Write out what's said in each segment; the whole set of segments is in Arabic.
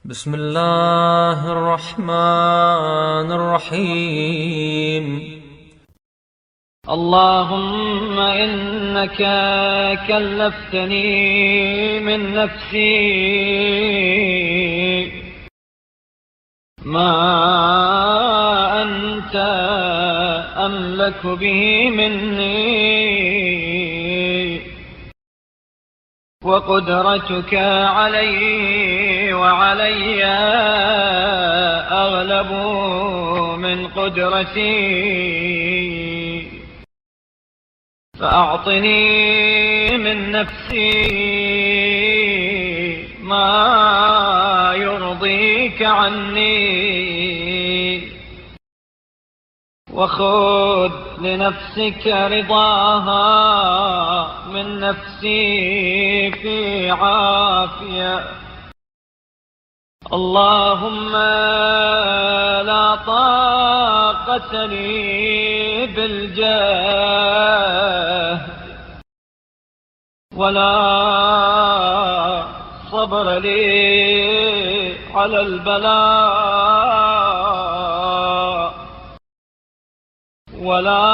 بسم الله الرحمن الرحيم. اللهم إنك كلفتني من نفسي ما أنت أملك به مني، وقدرتك علي وعلي أغلب من قدرتي، فأعطني من نفسي ما يرضيك عني، وخذ لنفسك رضاها من نفسي في عافية. اللهم لا طاقة لي بالجهد ولا صبر لي على البلاء، ولا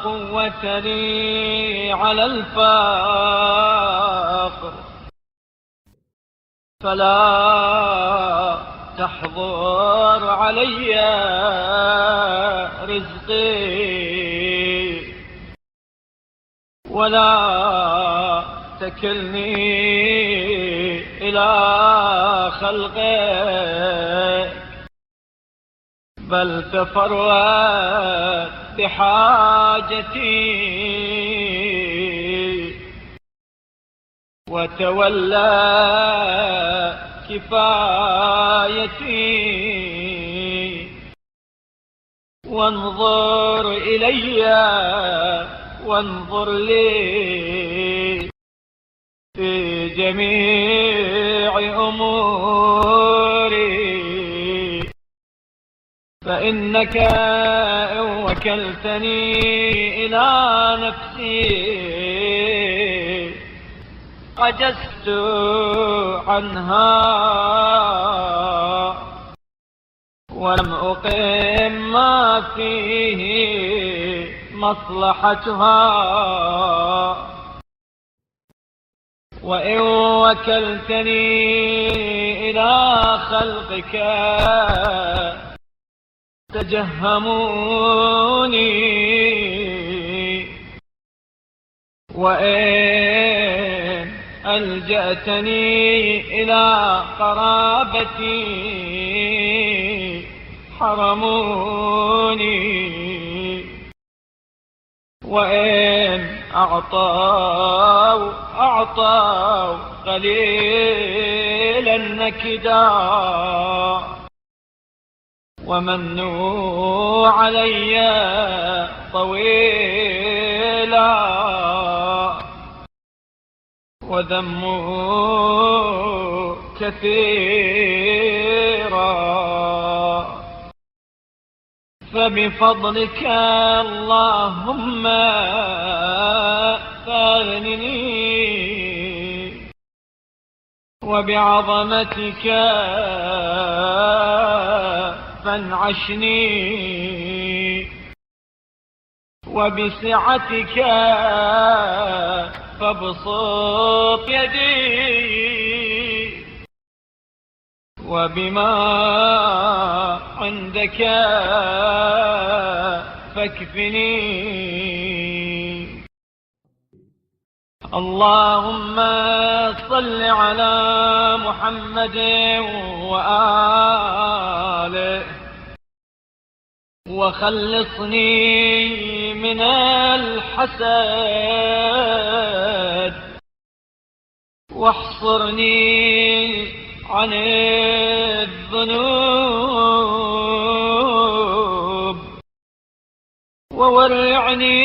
قوة لي على الفقر، فلا تحظر علي رزقي، ولا تكلني إلى خلقك، بل تفرد بحاجتي وتولى كفايتي، وانظر إلي وانظر لي في جميع أموري، فإنك إن وكلتني إلى نفسي عجزت عنها، ولم أقم ما فيه مصلحتها، وإن وكلتني إلى خلقك تجهموني، وإن ألجأتني إلى قرابتي حرموني، وإن أعطوا قليلا نكدا، ومنوا علي طويلا، وذموا كثيرا، فبفضلك اللهم فاغنني، وبعظمتك فانعشني، وبسعتك فابسط يدي، وبما عندك فاكفني. اللهم صل على محمد وآله، وخلصني من الحسد، واحصرني عن الذنوب، وورعني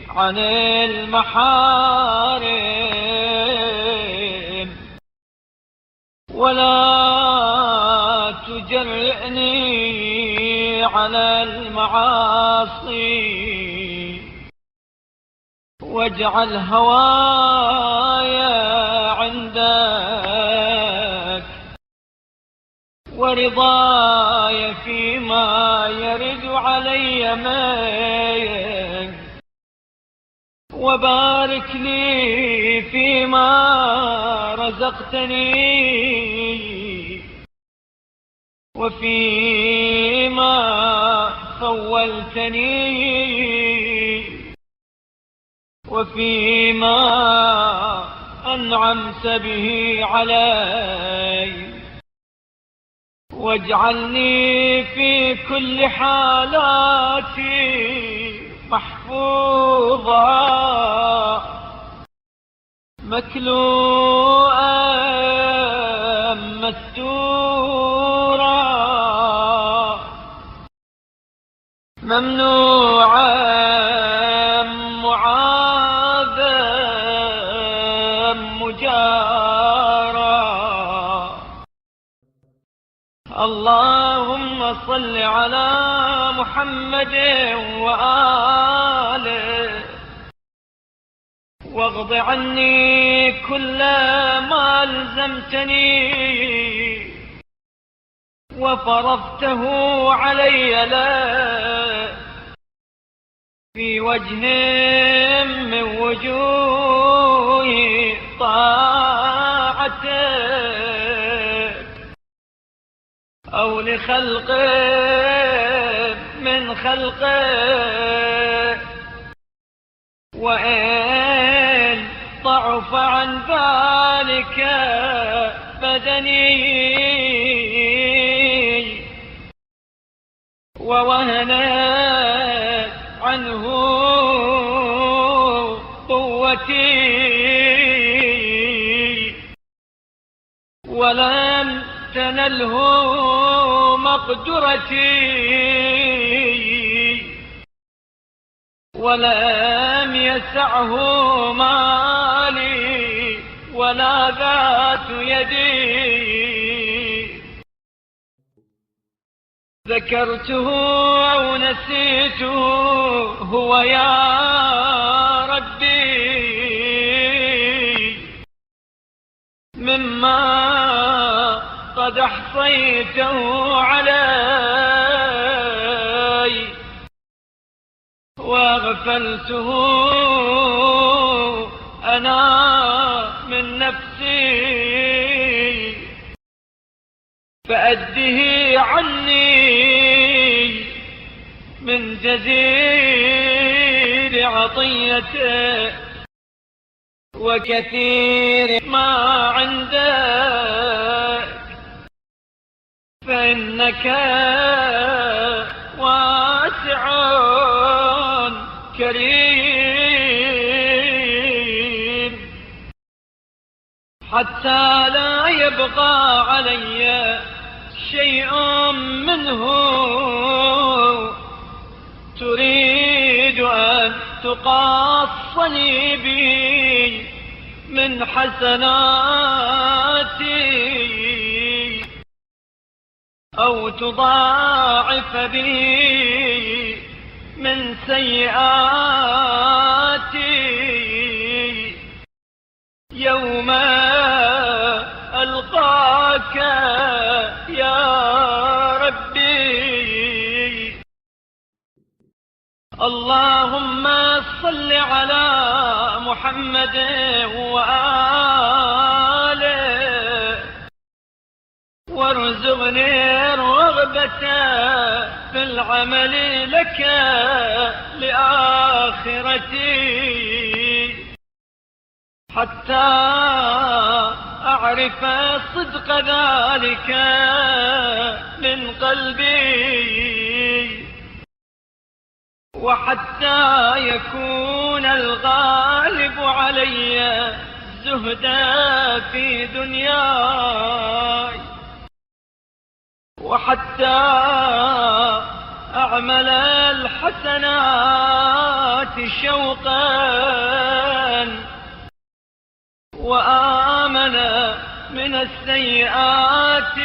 عن المحارم، ولا تجرئني على المعاصي، واجعل هواي عندك ورضاي فيما يرد علي منك، وبارك لي فيما رزقتني، وفيما فولتني، وفيما أنعمت به علي، واجعلني في كل حالاتي محفوظا مكلوءا مستورا ممنوعا معاذا مجارا. اللهم صل على محمد وآله، واغض عني كل ما ألزمتني وفرضته علي له في وجه من وجوه طاعتك، أو لخلق من خلقك، وإن ضعف عن ذلك بدني ووهنت عنه قوتي، ولم تنله مقدرتي، ولم يسعه مالي ولا ذات يدي. ذكرته أو نسيته هو يا ربي مما قد أحصيته علي، واغفلته أنا من نفسي، فأده عني من جزيل عطيته وكثير ما عندك، فإنك واسع كريم، حتى لا يبقى علي شيء منه تريد أن تقاصني به من حسناتي، أو تضاعف به من سيئاتي يوم ألقاك يا ربي. اللهم صل على محمد وآله، وارزقني الرغبة في العمل لك لآخرتي، حتى أعرف صدق ذلك من قلبي، وحتى يكون الغالب علي زهدا في دنياي، وحتى أعمل الحسنات شوقا، وآمن من السيئات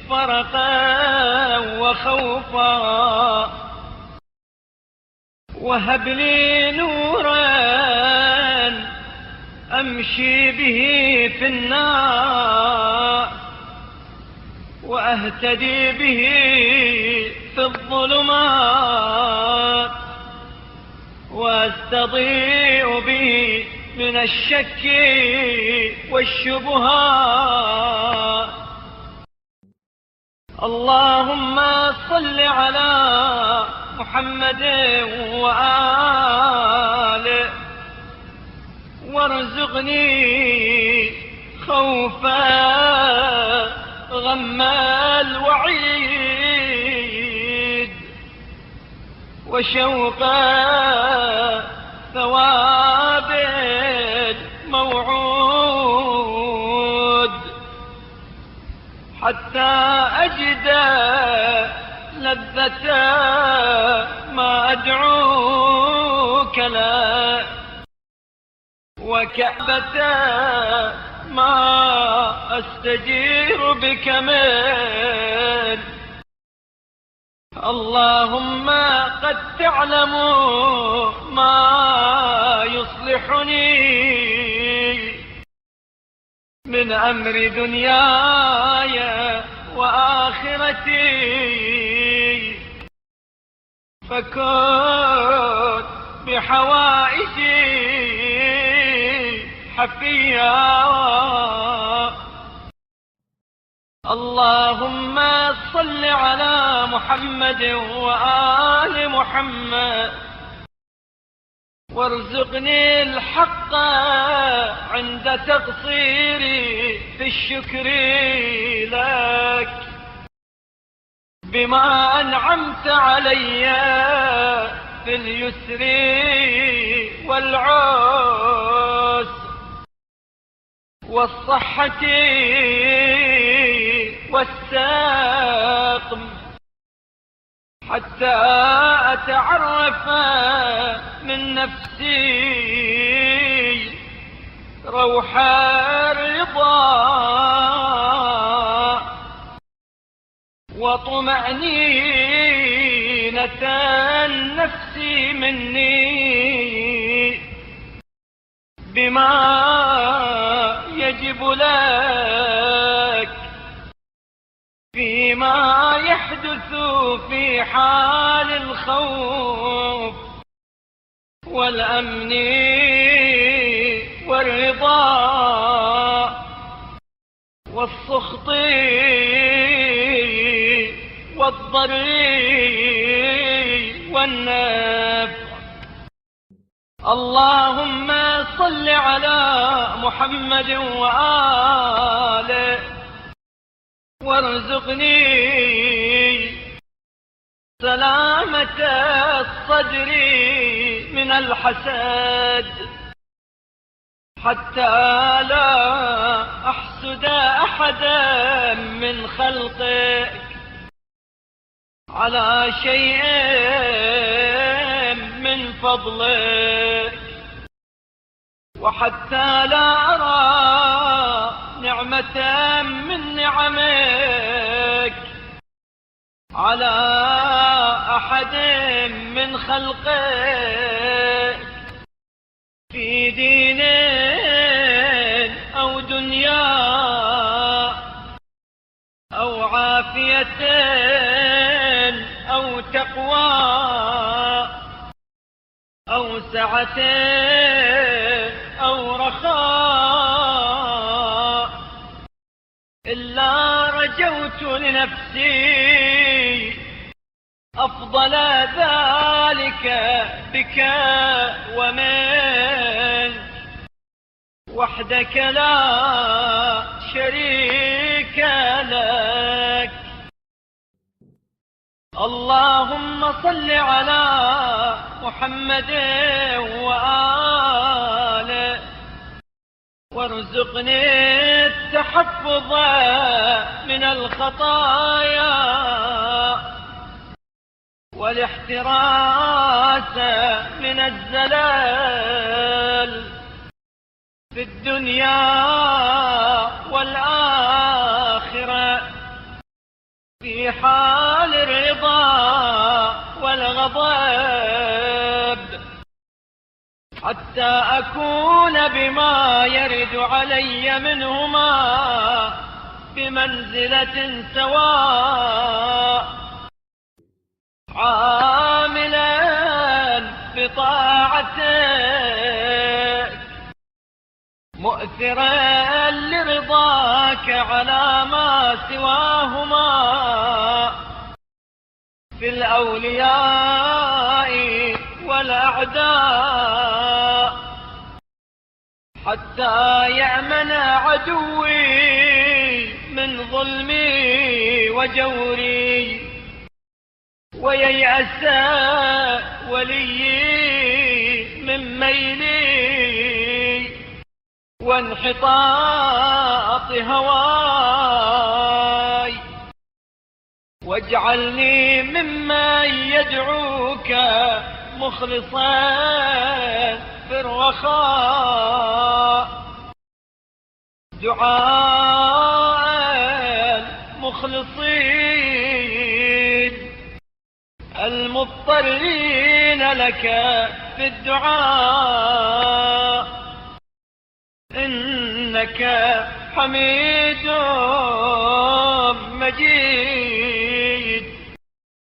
فرقا وخوفا. وهب لي نورا أمشي به في النار، وأهتدي به في الظلمات، وأستضيء به من الشك والشبهات. اللهم صل على محمد وآله، وارزقني خوفا غم الوعيد، وشوقا ثواب الموعود، حتى أجد لذة ما أدعوك له، وكعبة ما أستجير بك منه. اللهم قد تعلم ما يصلحني من أمر دنياي وآخرتي، فكن بحوائجي حفيا. اللهم صل على محمد وآل محمد، وارزقني الحق عند تقصيري في الشكر لك، بما أنعمت علي في اليسر والعسر، والصحة والسقم، حتى أتعرف من نفسي روح الرضا وطمأنينة النفس مني، بما يجب لك فيما يحدث في حال الخوف والأمن والرضا والسخط والضر والنفع. اللهم صل على محمد وآله، وارزقني سلامة الصدر من الحسد، حتى لا أحسد أحدا من خلقك على شيء من فضلك، وحتى لا أرى نعمة من نعمك على أحد من خلقك في دين أو دنيا أو عافية أو تقوى أو سعة أو رخاء، إلا رجوت لنفسي أفضل ذلك بك ومنك وحدك لا شريك لك. اللهم صل على محمد وآله، وارزقني التحفظ من الخطايا والاحتراس من الزلال في الدنيا والآخرة، في حال الرضا والغضب، حتى أكون بما يرد علي منهما بمنزلة سواء، عاملا بطاعتك، مؤثرا لرضاك على ما سواهما في الأولياء والأعداء، حتى يأمن عدوي من ظلمي وجوري، وييأس وليي من ميلي وانحطاط هواي، واجعلني ممن يدعوك مخلصا في الرخاء، دعاء المخلصين المضطرين لك في الدعاء، إنك حميد مجيد